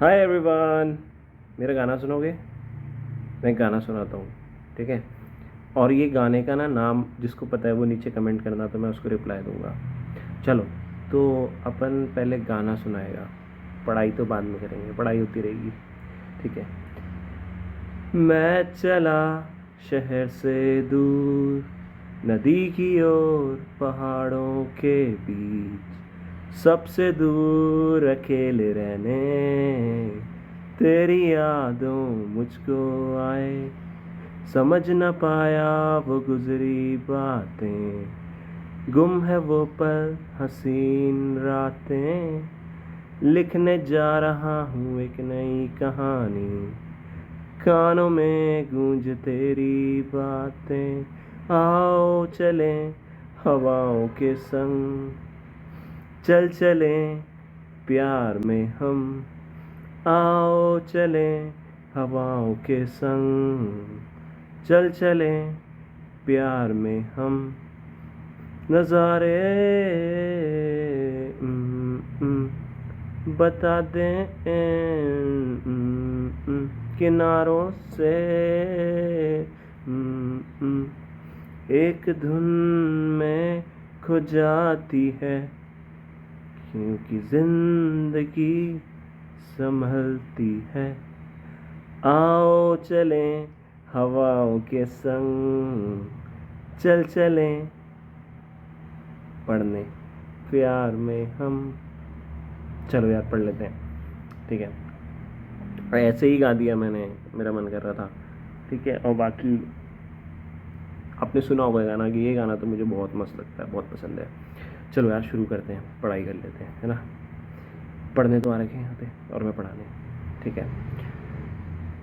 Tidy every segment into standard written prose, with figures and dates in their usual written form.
Hi everyone. मेरा गाना सुनोगे? मैं गाना सुनाता हूँ, ठीक है। और ये गाने का नाम जिसको पता है वो नीचे कमेंट करना, तो मैं उसको रिप्लाई दूंगा। चलो, तो अपन पहले गाना सुनाएगा, पढ़ाई तो बाद में करेंगे, पढ़ाई होती रहेगी, ठीक है। मैं चला शहर से दूर, नदी की ओर, पहाड़ों के बीच, सबसे दूर अकेले रहने, तेरी यादों मुझको आए, समझ न पाया वो गुजरी बातें, गुम है वो पल, हसीन रातें, लिखने जा रहा हूँ एक नई कहानी, कानों में गूंज तेरी बातें। आओ चलें हवाओं के संग, चल चलें प्यार में हम, आओ चलें हवाओं के संग, चल चलें प्यार में हम, नज़ारे बता दें किनारों से, एक धुन में खो जाती है, क्योंकि जिंदगी संभलती है। आओ चलें हवाओं के संग, चल चलें पढ़ने प्यार में हम। चलो यार, पढ़ लेते हैं, ठीक है। और ऐसे ही गा दिया मैंने, मेरा मन कर रहा था, ठीक है। और बाकी आपने सुना होगा गाना कि ये गाना तो मुझे बहुत मस्त लगता है, बहुत पसंद है। चलो यार, शुरू करते हैं, पढ़ाई कर लेते हैं, है ना। पढ़ने तो आ रखे हैं यहाँ पे, और मैं पढ़ाने, ठीक है।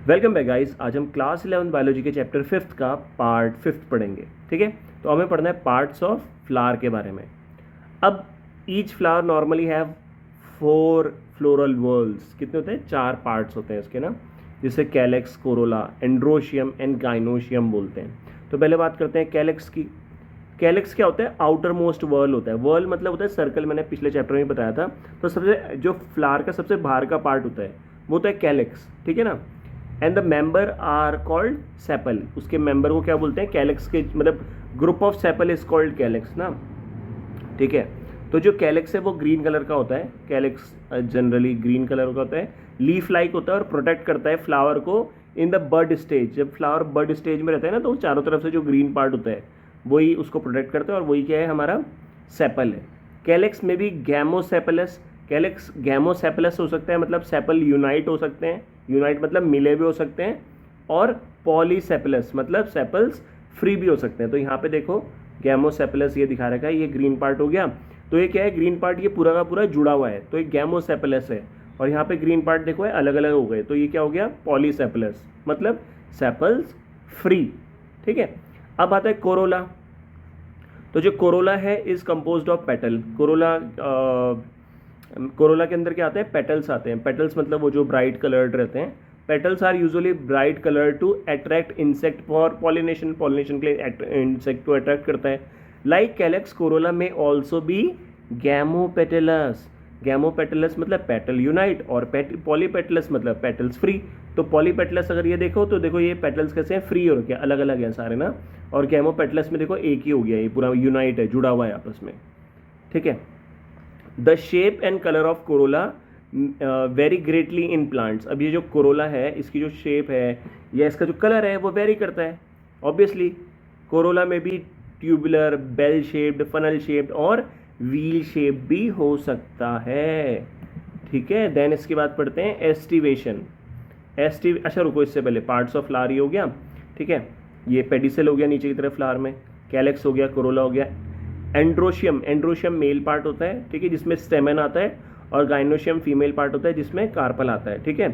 Welcome back guys. आज हम क्लास 11 बायोलॉजी के चैप्टर 5 का पार्ट 5 पढ़ेंगे, ठीक है। तो हमें पढ़ना है पार्ट्स ऑफ फ्लावर के बारे में। अब each flower normally have 4 floral whorls. कितने होते हैं? 4 पार्ट्स होते हैं इसके ना, जिसे calyx, Corolla, androecium and gynoecium बोलते हैं। तो पहले बात करते हैं कैलेक्स की। कैलेक्स क्या होता है? आउटर मोस्ट वर्ल होता है। वर्ल मतलब होता है सर्कल, मैंने पिछले चैप्टर में बताया था। तो सबसे जो फ्लावर का सबसे बाहर का पार्ट होता है वो होता है कैलेक्स, ठीक है ना। And the member are called sepal. उसके मेंबर को क्या बोलते हैं? कैलेक्स के, मतलब group of sepal is called calyx ना, ठीक है। तो जो कैलेक्स है वो ग्रीन कलर का होता है। कैलेक्स जनरली ग्रीन कलर का होता है, लीफ लाइक होता है और प्रोटेक्ट करता है फ्लावर को इन द बड स्टेज। जब फ्लावर बड स्टेज में रहता है ना, तो चारों तरफ से जो ग्रीन पार्ट होता है वही उसको प्रोटेक्ट करता है, और वही क्या है? हमारा सेपल है। कैलेक्स में भी गैमोसेपलस, कैलेक्स गैमोसेपलस हो सकता है, मतलब सेपल यूनाइट हो सकते हैं, यूनाइट मतलब मिले भी हो सकते हैं, और पॉलीसेपलस मतलब सेपल्स फ्री भी हो सकते हैं। तो यहाँ पे देखो गैमोसेपलस ये दिखा रखा है, ये ग्रीन पार्ट हो गया। तो ये क्या है? ग्रीन पार्ट ये पूरा का पूरा जुड़ा हुआ है, तो ये गैमोसेपलस है। और यहाँ पे ग्रीन पार्ट देखो है अलग अलग हो गए, तो ये क्या हो गया? पॉलीसेपलस मतलब सेपल्स फ्री, ठीक है। अब आता है कोरोला। तो जो कोरोला है is composed of petal. Corolla के अंदर क्या आते हैं? पेटल्स आते हैं। पेटल्स मतलब वो जो ब्राइट कलर्ड रहते हैं। Petals are usually bright colour to attract insect for pollination, pollination के लिए इंसेक्ट को अट्रैक्ट करता है। लाइक कैलेक्स, कोरोला में ऑल्सो बी गैमोपेटलस। गैमोपेटलस मतलब पेटल यूनाइट, और पॉलीपेटलस मतलब पेटल्स फ्री। तो पॉलीपेटलस अगर ये देखो तो देखो ये पेटल्स कैसे हैं? फ्री हो रखे हैं, अलग अलग हैं सारे ना। और गैमोपेटलस में देखो एक ही हो गया, ये पूरा यूनाइट है, जुड़ा हुआ है आपस में, ठीक है। The shape and colour of Corolla very greatly in plants. अब ये जो कोरोला है इसकी जो शेप है या इसका जो कलर है वो वेरी करता है ऑब्वियसली। कोरोला में भी tubular, bell shaped, funnel shaped और व्हील शेप भी हो सकता है, ठीक है। देन इसके बाद पढ़ते हैं एस्टिवेशन। अच्छा रुको, इससे पहले पार्ट्स ऑफ फ्लावर हो गया, ठीक है। ये पेडिसल हो गया नीचे की तरफ फ्लावर में, कैलेक्स हो गया, कोरोला हो गया। एंड्रोशियम, एंड्रोशियम मेल पार्ट होता है, ठीक है, जिसमें स्टेमन आता है, और गाइनोशियम फीमेल पार्ट होता है जिसमें कार्पल आता है, ठीक है।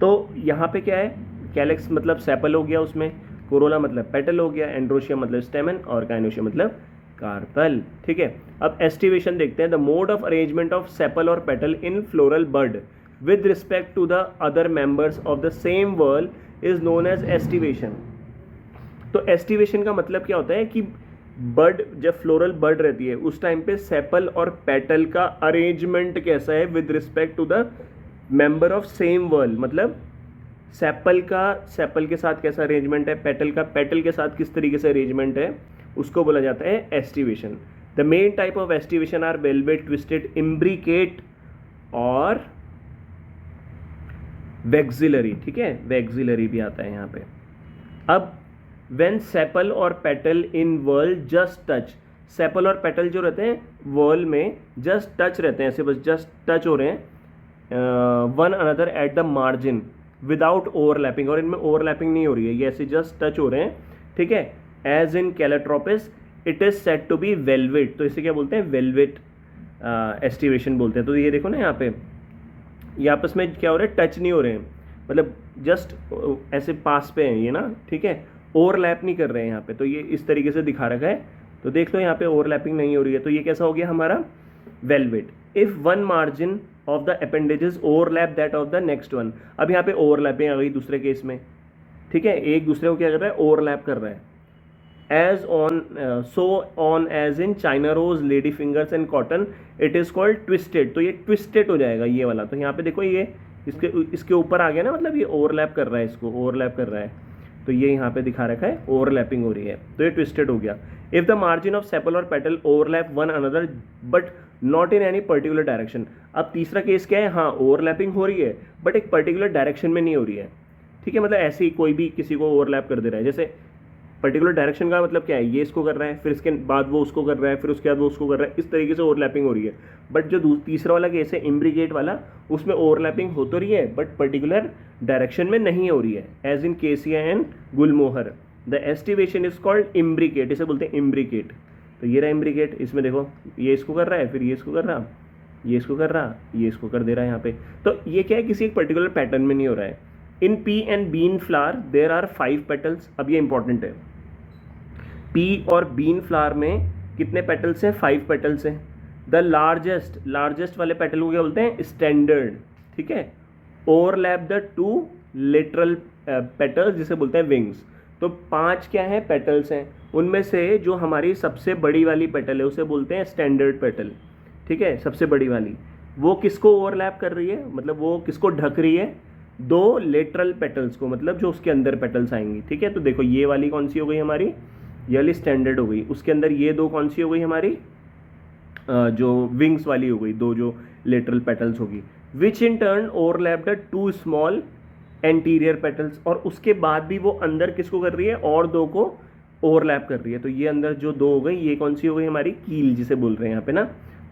तो यहाँ पे क्या है? कैलेक्स मतलब सेपल हो गया, उसमें कोरोला मतलब पेटल हो गया, एंड्रोशियम मतलब स्टेमन, और गाइनोशियम मतलब कार्पल, ठीक है। अब एस्टिवेशन देखते हैं। The mode of arrangement of sepal और petal in floral bud with respect to the other members of the same whorl is known as estivation। तो एस्टिवेशन का मतलब क्या होता है कि बर्ड, जब फ्लोरल बर्ड रहती है उस टाइम पे सेपल और पेटल का अरेंजमेंट कैसा है with respect to the member of same whorl, मतलब सेपल के साथ कैसा अरेंजमेंट है, पेटल के साथ किस तरीके से अरेंजमेंट है, उसको बोला जाता है aestivation. The main type of aestivation are valvate, twisted, imbricate और वैक्सिलरी। ठीक है, वैक्सिलरी भी आता है यहाँ पे। अब व्हेन सेपल और petal in whorl just touch, sepal और पेटल जो रहते हैं वर्ल में जस्ट टच रहते हैं, ऐसे बस जस्ट टच हो रहे हैं one another at the margin without overlapping, और इनमें ओवरलैपिंग नहीं हो रही है, ये ऐसे जस्ट टच हो रहे हैं। ठीक है, as in calotropis it is said to be valvate, तो इसे क्या बोलते हैं, वेलवेट एस्टिवेशन बोलते हैं। तो ये देखो ना यहाँ पे, ये आपस में क्या हो रहा है, टच नहीं हो रहे हैं, मतलब जस्ट ऐसे पास पे हैं ये ना। ठीक है, ओवरलैप नहीं कर रहे हैं यहाँ पे, तो ये इस तरीके से दिखा रखा है। तो देख लो यहाँ पे ओवरलैपिंग नहीं हो रही है, तो ये कैसा हो गया हमारा velvet. If one margin of the appendages overlap that of the next one, अब यहाँ पे ओवरलैपिंग आ गई दूसरे केस में। ठीक है, एक दूसरे को क्या कर रहा है, ओवरलैप कर रहा है। As on so on as in China rose, lady fingers and cotton, it is called twisted, तो ये ट्विस्टेड हो जाएगा ये वाला। तो यहाँ पे देखो ये इसके ऊपर आ गया ना, मतलब ये ओवरलैप कर रहा है, इसको ओवरलैप कर रहा है, तो ये यहाँ पे दिखा रखा है ओवरलैपिंग हो रही है, तो ये ट्विस्टेड हो गया। If the margin of sepal और petal overlap one another but not in any particular direction, अब तीसरा केस क्या है, हाँ ओवरलैपिंग हो रही है बट एक पर्टिकुलर डायरेक्शन में नहीं हो रही है। ठीक है, मतलब ऐसे ही कोई भी किसी को ओवरलैप कर दे रहा है, जैसे पर्टिकुलर डायरेक्शन का मतलब क्या है, ये इसको कर रहा है, फिर इसके बाद वो उसको कर रहा है, फिर उसके बाद वो उसको कर रहा है, इस तरीके से ओवरलैपिंग हो रही है। बट जो तीसरा वाला केस है इम्ब्रिकेट वाला, उसमें ओवरलैपिंग हो तो रही है बट पर्टिकुलर डायरेक्शन में नहीं हो रही है, एज इन केसिया and Gulmohar. The aestivation is called imbricate, इसे बोलते हैं इम्ब्रिकेट। तो ये रहा इम्ब्रिकेट, इसमें देखो ये इसको कर रहा है, फिर ये इसको कर रहा, ये इसको कर रहा, ये इसको कर दे रहा है यहाँ पे। तो ये क्या है, किसी एक पर्टिकुलर पैटर्न में नहीं हो रहा है। In pea and bean flower there are 5 petals, अब ये इंपॉर्टेंट है, पी और बीन फ्लावर में कितने पेटल्स हैं, 5 पेटल्स हैं। द लार्जेस्ट वाले पेटल को क्या बोलते हैं, स्टैंडर्ड। ठीक है, ओवरलैप द 2 लेटरल पेटल्स जिसे बोलते हैं विंग्स। तो 5 क्या है, पेटल्स हैं, उनमें से जो हमारी सबसे बड़ी वाली पेटल है उसे बोलते हैं स्टैंडर्ड पेटल। ठीक है, सबसे बड़ी वाली वो किसको ओवरलैप कर रही है, मतलब वो किसको ढक रही है, 2 लेटरल पेटल्स को, मतलब जो उसके अंदर पेटल्स आएंगी। ठीक है, तो देखो ये वाली कौन सी हो गई हमारी, ये वाली स्टैंडर्ड हो गई, उसके अंदर ये 2 कौन सी हो गई हमारी, जो विंग्स वाली हो गई, 2 जो लेटरल पेटल्स होगी, which in turn overlap the 2 small anterior petals, और उसके बाद भी वो अंदर किसको कर रही है, और 2 को ओवरलैप कर रही है। तो ये अंदर जो 2 हो गई, ये कौन सी हो गई हमारी, कील जिसे बोल रहे हैं यहाँ पे ना।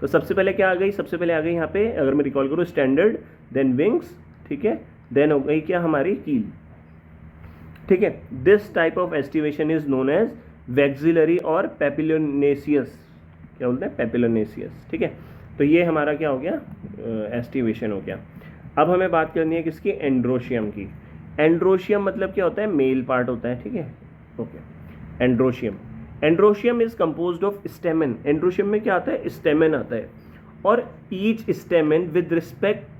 तो सबसे पहले क्या आ गई, सबसे पहले आ गई यहाँ पे, अगर मैं रिकॉल करूँ, स्टैंडर्ड, देन विंग्स, ठीक है, देन हो गई क्या हमारी कील। ठीक है, this type of aestivation is known as vexillary और पेपिलोनेसियस, क्या बोलते हैं, पेपिलोनेसियस। ठीक है, तो ये हमारा क्या हो गया, एस्टिवेशन हो गया। अब हमें बात करनी है किसकी, एंड्रोशियम की। एंड्रोशियम मतलब क्या होता है, मेल पार्ट होता है। ठीक है, okay, androecium is composed of स्टेमन। Androecium में क्या आता है, स्टेमन आता है, और each स्टेमन with respect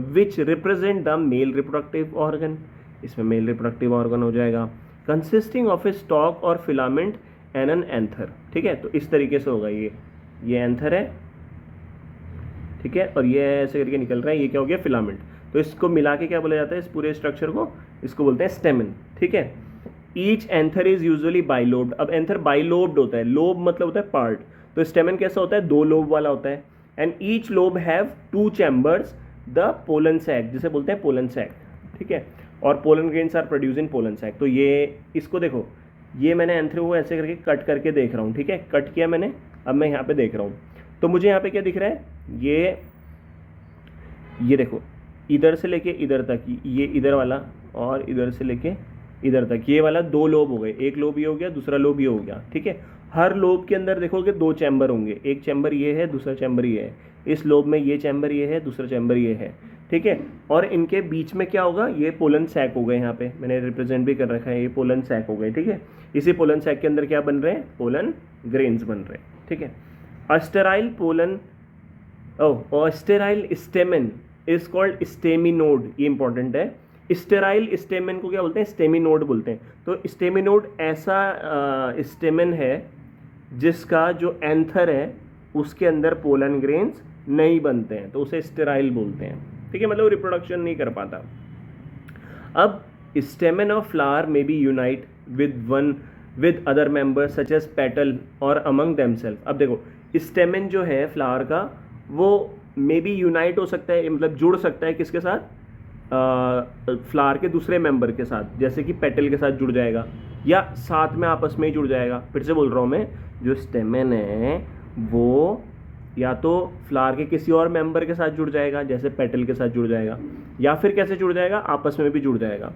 which represent the male reproductive organ, इसमें मेल रिप्रोडक्टिव ऑर्गन हो जाएगा, कंसिस्टिंग ऑफ ए स्टॉक और फिलामेंट एंड एन एंथर। ठीक है, तो इस तरीके से होगा, ये एंथर है, ठीक है, और ये ऐसे करके निकल रहा है, ये क्या हो गया, फिलामेंट। तो इसको मिला के क्या बोला जाता है, इस पूरे स्ट्रक्चर को, इसको बोलते हैं स्टेमन। ठीक है, each anther is usually bilobed. अब एंथर बाइलोब्ड होता है, लोब मतलब होता है पार्ट, तो स्टेमन कैसा होता है, 2 लोब वाला होता है। And each lobe have 2 chambers, the pollen sac जिसे बोलते हैं पोलन सैक। ठीक है, और pollen grains are produce in pollen sac. तो ये इसको देखो, ये मैंने एंथर को ऐसे करके कट करके देख रहा हूँ। ठीक है, कट किया मैंने, अब मैं यहाँ पे देख रहा हूँ, तो मुझे यहाँ पे क्या दिख रहा है, ये देखो, इधर से लेके इधर तक, ये इधर वाला, और इधर से लेके इधर तक, ये वाला 2 लोब हो गए, एक लोब ये हो गया, दूसरा लोब ये हो गया। ठीक है, हर लोब के अंदर देखोगे 2 चैम्बर होंगे, एक चैम्बर ये है, दूसरा चैम्बर ये है, इस लोब में ये चैम्बर ये है, दूसरा चैम्बर ये है। ठीक है, और इनके बीच में क्या होगा, ये पोलन सैक हो गए, यहाँ पे मैंने रिप्रेजेंट भी कर रखा है, ये पोलन सैक हो गए। ठीक है, इसी पोलन सैक के अंदर क्या बन रहे हैं, पोलन ग्रेन्स बन रहे हैं। ठीक है, a sterile pollen a sterile stamen is called staminode, ये इंपॉर्टेंट है। स्टेराइल स्टेमन को क्या बोलते हैं, स्टेमिनोड बोलते हैं। तो स्टेमिनोड ऐसा स्टेमन है जिसका जो एंथर है उसके अंदर पोलन ग्रेन्स नहीं बनते हैं, तो उसे स्टेराइल बोलते हैं। ठीक है, मतलब वो रिप्रोडक्शन नहीं कर पाता। अब stamen of flower may be unite with other members such as petal और अमंग देमसेल्फ। अब देखो स्टेमन जो है फ्लावर का वो मे बी यूनाइट हो सकता है, मतलब जुड़ सकता है किसके साथ, फ्लावर के दूसरे मेंबर के साथ, जैसे कि पेटल के साथ जुड़ जाएगा या साथ में आपस में ही जुड़ जाएगा। फिर से बोल रहा हूँ मैं, जो स्टेमन है वो या तो फ्लावर के किसी और मेंबर के साथ जुड़ जाएगा जैसे पेटल के साथ जुड़ जाएगा, या फिर कैसे जुड़ जाएगा, आपस में भी जुड़ जाएगा।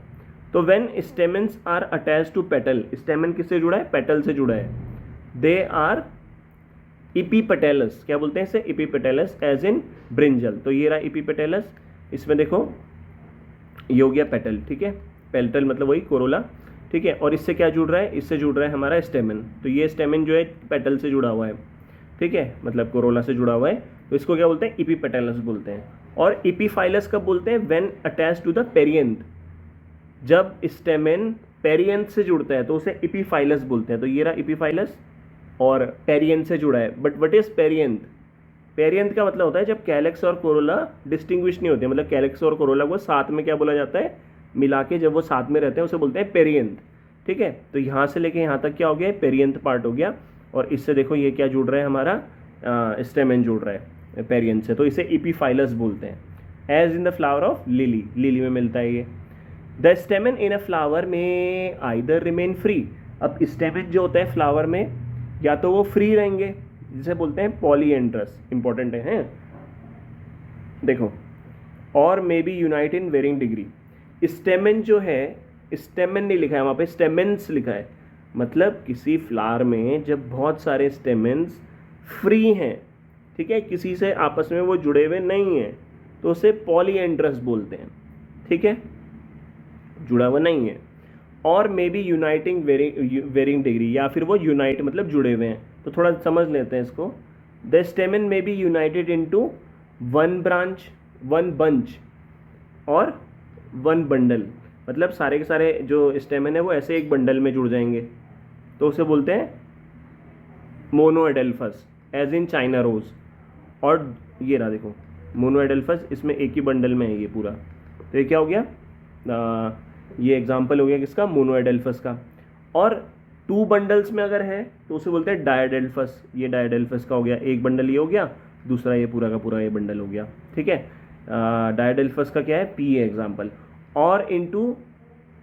तो when stamens are attach to petal, stamen किससे जुड़ा है, पेटल से जुड़ा है, दे आर इपीपेटलस, क्या बोलते हैं इसे, इपीपेटलस एज इन ब्रिंजल। तो ये रहा इपीपेटलस, इसमें देखो ये हो गया पेटल, ठीक है, पेटल मतलब वही कोरोला, ठीक है, और इससे क्या जुड़ रहा है, इससे जुड़ रहा है हमारा स्टेमन। तो ये स्टेमन जो है पेटल से जुड़ा हुआ है, ठीक है, मतलब कोरोला से जुड़ा हुआ है, तो इसको क्या बोलते हैं, इपीपेटलस बोलते हैं। और इपीफाइलस कब बोलते हैं, when attach to the perianth, जब स्टेमन पेरियंथ से जुड़ता है तो उसे इपीफाइलस बोलते हैं। तो ये रहा इपीफाइलस और पेरियंथ से जुड़ा है। But what is perianth, perianth का मतलब होता है जब कैलेक्स और कोरोला डिस्टिंग्विश नहीं होते, मतलब कैलेक्स और कोरोला को साथ में क्या बोला जाता है, मिला के जब वो साथ में रहते हैं उसे बोलते हैं पेरियंथ, ठीक है। तो यहाँ से लेके यहाँ तक क्या हो गया, पेरियंथ पार्ट हो गया, और इससे देखो ये क्या जुड़ रहा है हमारा, स्टेमन जुड़ रहा है पेरियंथ से, तो इसे इपीफाइलस बोलते हैं। As in the flower of lily, lily में मिलता है ये। The stamen in a flower में आइदर रिमेन फ्री, अब स्टेमन जो होता है फ्लावर में या तो वो फ्री रहेंगे, जिसे बोलते हैं पॉलीएंड्रस, इंपॉर्टेंट है देखो, और may be unite in varying degree. Stamen जो है, स्टेमन नहीं लिखा है वहाँ पे, स्टेमेंस लिखा है, मतलब किसी फ्लावर में जब बहुत सारे स्टेमेंस फ्री हैं, ठीक है, किसी से आपस में वो जुड़े हुए नहीं हैं, तो उसे पॉलीएंड्रस बोलते हैं, ठीक है, जुड़ा हुआ नहीं है। और may be uniting varying degree, या फिर वो यूनाइट मतलब जुड़े हुए हैं। तो थोड़ा समझ लेते हैं इसको। The स्टेमन may be united into one branch, one bunch और वन बंडल, मतलब सारे के सारे जो स्टेमन है वो ऐसे एक बंडल में जुड़ जाएंगे, तो उसे बोलते हैं मोनोएडेल्फस, एज इन चाइना रोज। और ये रहा देखो मोनोएडेल्फस, इसमें एक ही बंडल में है ये पूरा, तो ये क्या हो गया, ये एग्जाम्पल हो गया किसका, मोनोएडेल्फस का। और टू बंडल्स में अगर है तो उसे बोलते हैं डायडेल्फस, ये डायडेल्फस का हो गया, एक बंडल ये हो गया, दूसरा ये पूरा का पूरा ये बंडल हो गया, ठीक है। डायडेल्फस का क्या है, पी है एग्जाम्पल। और into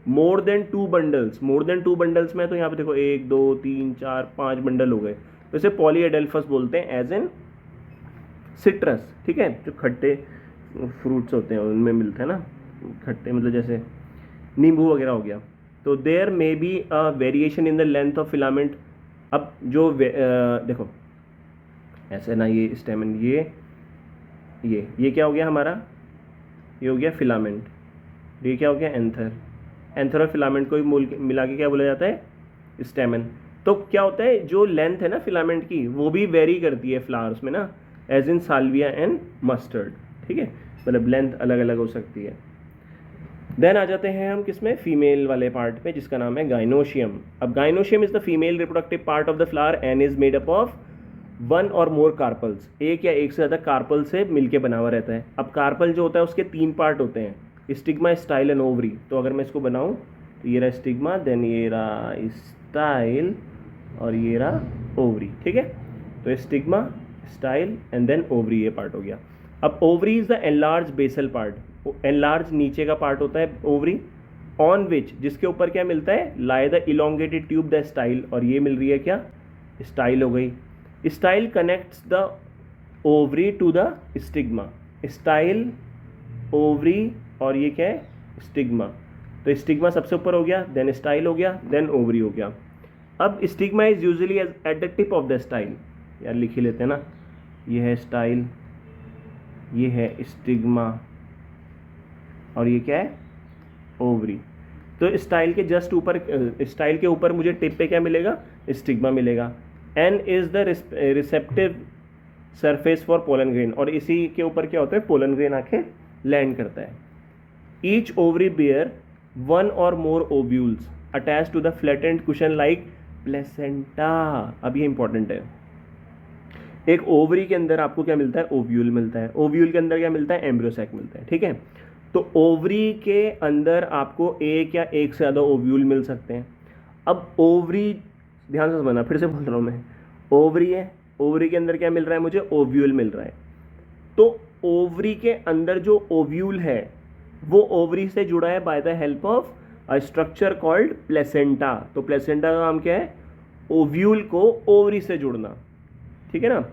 more than two bundles, more than two bundles में तो यहाँ पे देखो 1 2 3 4 5 बंडल हो गए, तो इसे पॉलीएडेल्फस बोलते हैं, एज इन सिट्रस, ठीक है, जो खट्टे फ्रूट्स होते हैं उनमें मिलते हैं ना, खट्टे मतलब जैसे नींबू वगैरह हो गया। तो there may be a variation in the length of filament. अब जो देखो ऐसे ना, ये स्टेमन, ये क्या हो गया हमारा, ये हो गया फिलामेंट, ये क्या हो गया एंथर, एंथर और फिलामेंट को मिला के क्या बोला जाता है, स्टेमन। तो क्या होता है, जो लेंथ है ना फिलामेंट की वो भी वेरी करती है फ्लावर्स में ना, as in salvia and mustard, ठीक है, मतलब लेंथ अलग अलग हो सकती है। देन आ जाते हैं हम किसमें, फीमेल वाले पार्ट पे, जिसका नाम है गाइनोशियम। अब gynoecium is the female reproductive part of the flower and is made up of one और मोर कार्पल्स, एक या एक से ज़्यादा कार्पल से मिलके बना हुआ रहता है। अब कार्पल जो होता है उसके 3 पार्ट होते हैं, स्टिग्मा, स्टाइल एंड ओवरी। तो अगर मैं इसको बनाऊँ तो ये रहा स्टिग्मा, देन ये रहा स्टाइल और ये रहा ओवरी, ठीक है। तो stigma, style and then ovary, ये पार्ट हो गया। अब ovary is the enlarge basal part, enlarge नीचे का पार्ट होता है ओवरी, ऑन विच, जिसके ऊपर क्या मिलता है, lie the elongated tube the style, और ये मिल रही है क्या, स्टाइल हो गई। Style connects the ovary to the stigma, style, ovary और ये क्या है, स्टिग्मा। तो स्टिग्मा सबसे ऊपर हो गया, देन स्टाइल हो गया, देन ओवरी हो गया। अब stigma is usually at the tip of the style, यार लिख ही लेते हैं ना, ये है स्टाइल, ये है स्टिग्मा और ये क्या है, ओवरी। तो स्टाइल के जस्ट ऊपर, स्टाइल के ऊपर मुझे टिप पे क्या मिलेगा, स्टिग्मा मिलेगा। An is the receptive surface for pollen grain, और इसी के ऊपर क्या होता है, पोलन ग्रेन आके लैंड करता है। ईच ओवरी बियर वन और more ovules attach to the flattened cushion like placenta. अब ये इंपॉर्टेंट है, एक ओवरी के अंदर आपको क्या मिलता है, ओव्यूल मिलता है, ओव्यूल के अंदर क्या मिलता है, एम्ब्रियो सैक मिलता है, ठीक है। तो ओवरी के अंदर आपको एक या एक से ज़्यादा ओव्यूल मिल सकते हैं। अब ओवरी, ध्यान से समझना, फिर से बोल रहा हूँ मैं, ओवरी है, ओवरी के अंदर क्या मिल रहा है मुझे, ओव्यूल मिल रहा है। तो ओवरी के अंदर जो ओव्यूल है वो ओवरी से जुड़ा है by the help of a structure called placenta. तो प्लेसेंटा का काम क्या है, ओव्यूल को ओवरी से जुड़ना, ठीक है ना।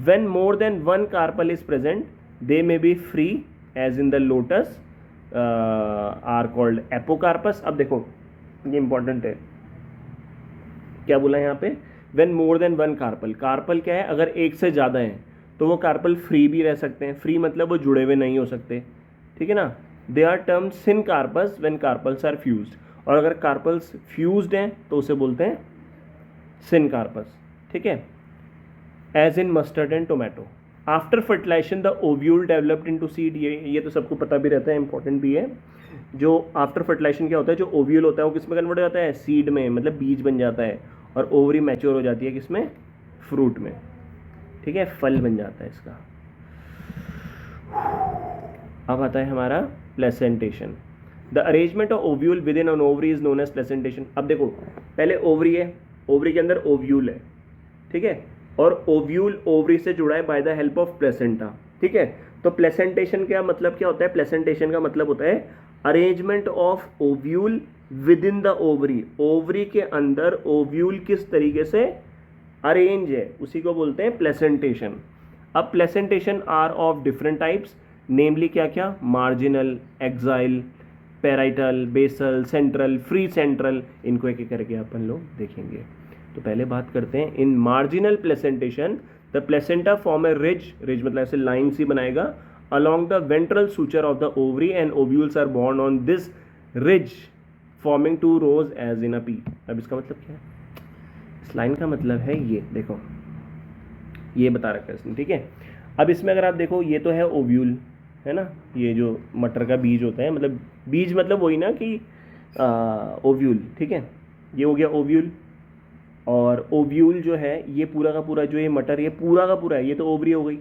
when more than one carpel is present they may be free as in the lotus are called apocarpus। अब देखो ये इंपॉर्टेंट है, क्या बोला है यहाँ पे, when more than one carpel, carpel क्या है, अगर एक से ज़्यादा है तो वो कार्पल फ्री भी रह सकते हैं, फ्री मतलब वो जुड़े हुए नहीं हो सकते, ठीक है ना। They are term syncarpous when carpels are fused, और अगर कार्पल्स फ्यूज्ड हैं तो उसे बोलते हैं सिन कार्पस, ठीक है। As in mustard and tomato. After fertilization the ovule developed into seed, ये तो सबको पता भी रहता है, इंपॉर्टेंट भी है। जो आफ्टर फर्टिलाइजेशन क्या होता है, जो ओव्यूल होता है वो किसमें कन्वर्ट हो जाता है, सीड में, मतलब बीज बन जाता है, और ओवरी मैच्योर हो जाती है किसमें, फ्रूट में, ठीक है, फल बन जाता है इसका। अब आता है हमारा placentation. The arrangement of ovule within an ovary is known as placentation. अब देखो पहले ओवरी है, ओवरी के अंदर ओव्यूल है, ठीक है, और ओव्यूल ओवरी से जुड़ा है by the help of placenta, ठीक है। तो प्लेसेंटेशन का मतलब क्या होता है, प्लेसेंटेशन का मतलब होता है arrangement of ovule with in the ovary, ovary के अंदर ओव्यूल किस तरीके से अरेंज है उसी को बोलते हैं प्लेसेंटेशन। अब placentation are of different types, namely क्या क्या, marginal, axile, parietal, basal, central, free central, इनको एक एक करके अपन लोग देखेंगे। तो पहले बात करते हैं इन marginal placentation, the placenta form A ridge, ridge मतलब ऐसे लाइन सी बनाएगा along the ventral suture of the ovary and ovules are born on this ridge forming two rows as in a pea। अब इसका मतलब क्या है, इस लाइन का मतलब है ये देखो, ये बता रखा है इसने, ठीक है। अब इसमें अगर आप देखो ये तो है ओव्यूल, है ना, ये जो मटर का बीज होता है, मतलब बीज मतलब वही ना कि ओव्यूल, ठीक है, ये हो गया ओव्यूल। और ओव्यूल जो है ये पूरा का पूरा, जो ये मटर ये पूरा का पूरा है, ये तो ओवरी हो गई।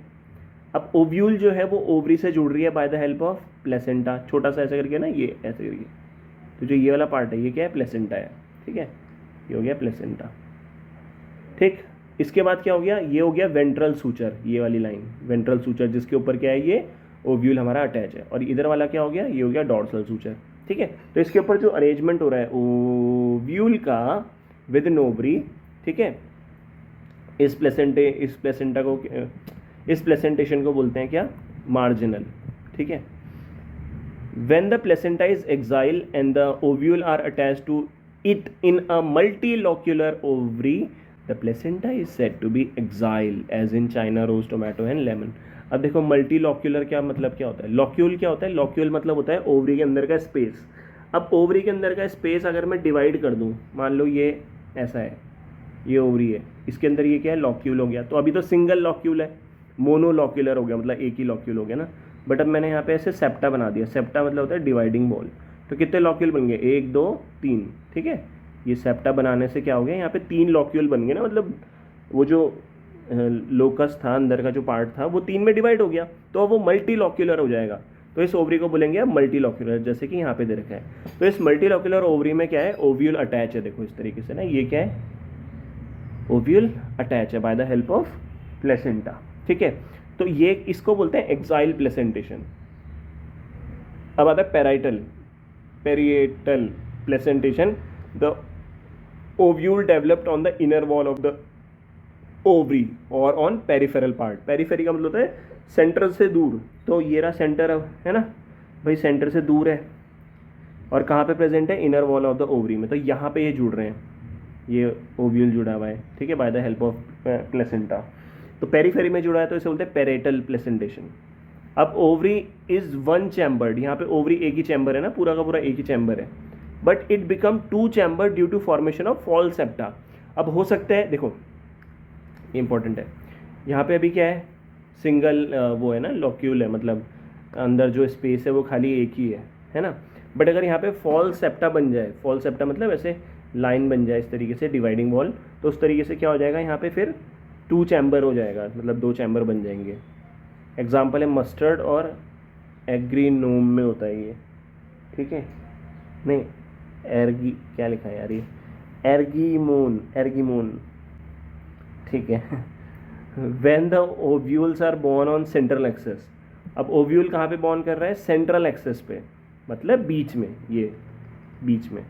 अब ओव्यूल जो है वो ओवरी से जुड़ रही है by the help of placenta, छोटा सा ऐसे करके ना, ये ऐसे करके, तो जो ये वाला पार्ट है ये क्या है, प्लेसेंटा है, ठीक है, ये हो गया प्लेसेंटा, ठीक। इसके बाद क्या हो गया, ये हो गया वेंट्रल सूचर, ये वाली लाइन वेंट्रल सूचर जिसके ऊपर क्या है, ये ओव्यूल हमारा अटैच है। और इधर वाला क्या हो गया, ये हो गया डॉर्सल सूचर, ठीक है। तो इसके ऊपर जो अरेंजमेंट हो रहा है ओव्यूल का विद इन ओवरी, ठीक है, इस प्लेसेंटेशन को बोलते हैं क्या, मार्जिनल, ठीक है। When the placenta is exile and the ovule are attached to it in a multilocular ovary, the placenta is said to be exile as in China rose, tomato and lemon। अब देखो मल्टीलॉक्यूलर क्या मतलब क्या होता है, locule क्या होता है, लॉक्यूल मतलब होता है ओवरी के अंदर का स्पेस। अब ओवरी के अंदर का स्पेस अगर मैं डिवाइड कर दूं, मान लो ये ऐसा है, ये ओवरी है, इसके अंदर ये क्या है, लॉक्यूल हो गया। तो अभी तो सिंगल लॉक्यूल है, मोनोलॉक्यूलर हो गया, मतलब एक ही लॉक्यूल हो गया ना। बट अब मैंने यहाँ पे ऐसे सेप्टा बना दिया, सेप्टा मतलब होता है डिवाइडिंग बॉल। तो कितने लॉक्यूल बन गए, 1 2 3, ठीक है। ये सेप्टा बनाने से क्या हो गया, यहाँ पे 3 लॉक्यूल बन गए ना, मतलब वो जो लोकस था अंदर का जो पार्ट था वो 3 में डिवाइड हो गया, तो अब वो मल्टी लॉक्यूलर हो जाएगा। तो इस ओवरी को बोलेंगे अब मल्टी लॉक्यूलर, जैसे कि यहाँ पे दे रखा है। तो इस मल्टी लॉक्यूलर ओवरी में क्या है, ओव्यूल अटैच है, देखो इस तरीके से ना, ये क्या है, ओव्यूल अटैच है by the help of placenta, ठीक है। तो ये इसको बोलते हैं एक्साइल प्लेसेंटेशन। अब आता है parietal, parietal placentation. The ovule developed on the inner wall of the ovary और ऑन पेरिफेरल पार्ट। पेरिफेरी का मतलब होता है सेंटर से दूर, तो ये रहा सेंटर है ना भाई, सेंटर से दूर है, और कहाँ पे प्रेजेंट है, inner wall of the ovary में। तो यहाँ पे ये जुड़ रहे हैं, ये ओव्यूल जुड़ा हुआ है, ठीक है, by the help of placenta. तो पेरीफेरी में जुड़ा है तो इसे बोलते हैं पेरेटल प्लेसेंटेशन। अब ओवरी इज वन चैम्बर्ड, यहाँ पे ओवरी एक ही चैम्बर है ना, पूरा का पूरा एक ही चैम्बर है, but it become 2 chamber due to formation of false septa. अब हो सकता है, देखो इंपॉर्टेंट है, यहाँ पे अभी क्या है, सिंगल वो है ना, लॉक्यूल है, मतलब अंदर जो स्पेस है वो खाली एक ही है ना। बट अगर यहाँ पे फॉल सेप्टा बन जाए, फॉल सेप्टा मतलब ऐसे लाइन बन जाए इस तरीके से, डिवाइडिंग वॉल, तो उस तरीके से क्या हो जाएगा, यहाँ पे फिर 2 चैम्बर हो जाएगा, मतलब 2 चैम्बर बन जाएंगे। एग्जाम्पल है मस्टर्ड और एग्रीनोम में होता है ये, ठीक है। नहीं, एर्गी क्या लिखा है यार ये, एर्गीमोन, एर्गीमोन, ठीक है। When the ovules are borne on central axis, अब ओव्यूल कहाँ पे बोर्न कर रहा है, सेंट्रल एक्सेस पे, मतलब बीच में, ये बीच में।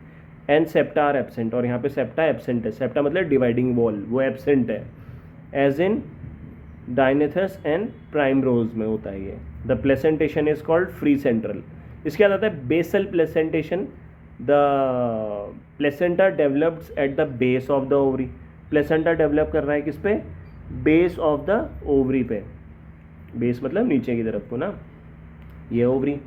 एंड सेप्टा आर एब्सेंट, और यहाँ पे सेप्टा एब्सेंट है, सेप्टा मतलब डिवाइडिंग वॉल, वो एब्सेंट है। As in dianthus and primrose में होता है ये। The placentation is called free central. इसके बाद आता है basal placentation. The placenta developed at the base of the ovary, placenta develop कर रहा है किस पे, बेस ऑफ द ओवरी पे। बेस मतलब नीचे की तरफ को ना, ये ओवरी,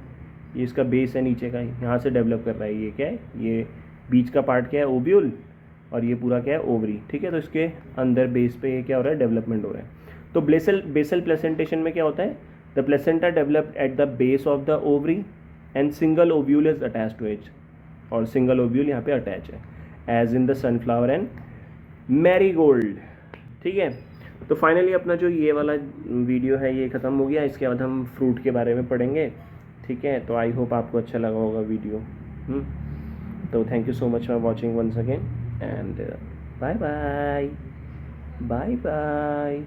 ये इसका बेस है नीचे का, यहाँ से डेवलप कर रहा है। ये क्या है, ये बीच का पार्ट क्या है, ओव्यूल, और ये पूरा क्या है, ओवरी, ठीक है। तो इसके अंदर बेस पे ये क्या हो रहा है, डेवलपमेंट हो रहा है। तो बेसल प्लेसेंटेशन में क्या होता है, the placenta developed at the base of the ovary and single ovule is attach to it, और सिंगल ओव्यूल यहाँ पे अटैच है, as in the sunflower and marigold, ठीक है। तो फाइनली अपना जो ये वाला वीडियो है ये ख़त्म हो गया। इसके बाद हम फ्रूट के बारे में पढ़ेंगे, ठीक है। तो आई होप आपको अच्छा लगा होगा वीडियो। तो thank you so much for watching once again, and bye bye, bye bye.